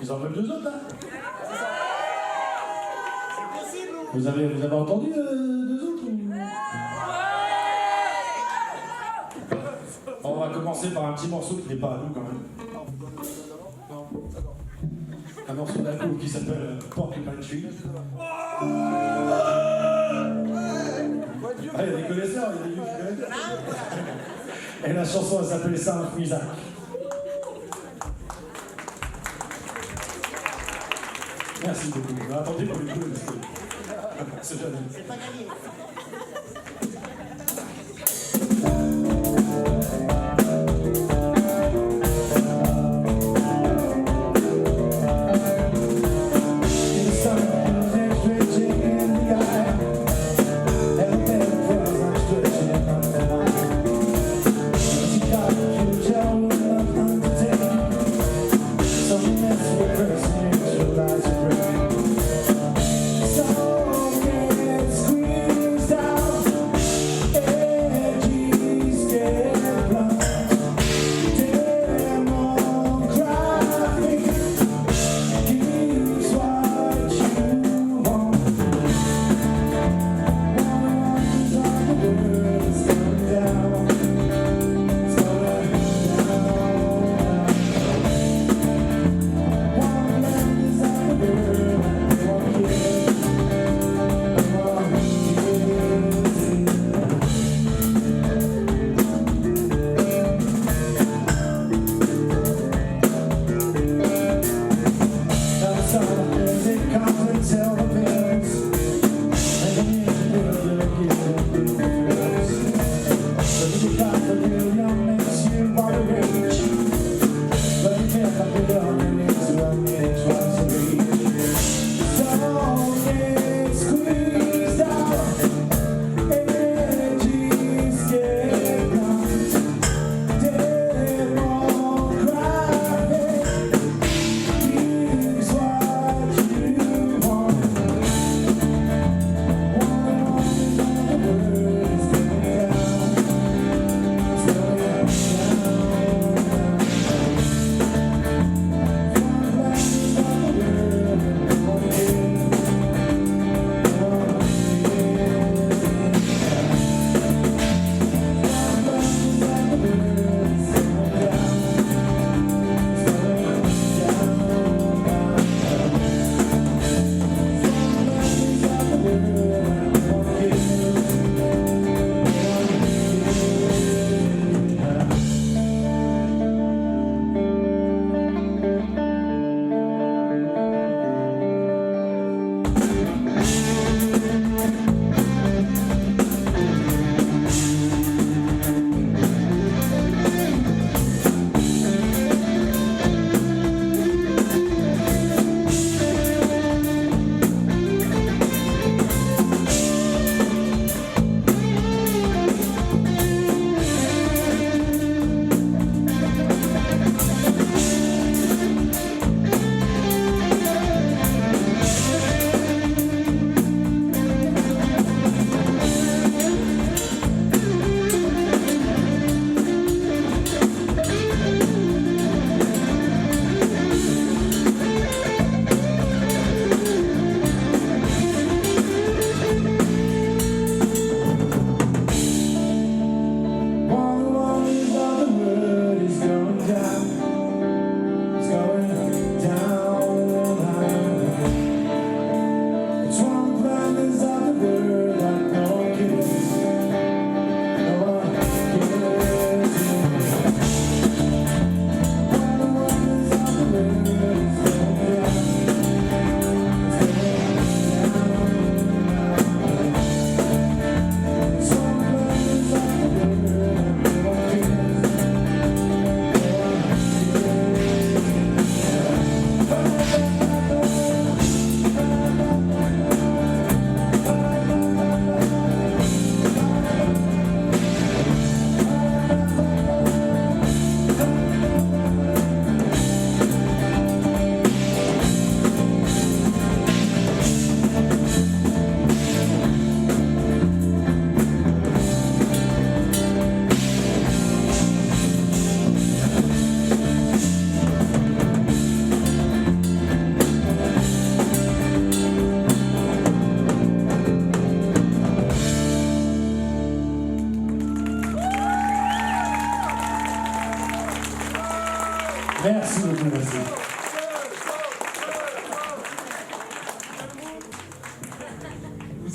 Ils en veulent deux autres, là. Vous avez entendu deux autres ou... On va commencer par un petit morceau qui n'est pas à nous, quand même. Un morceau d'un groupe qui s'appelle Porcupine Tree. Ah, il y a des connaisseurs, il y a des vieux qui connaissent. Et la chanson, elle s'appelle ça un muzak. Merci beaucoup. Attendez pour les coups, c'est jamais. C'est pas gagné. So get squeezed out. Merci beaucoup, merci.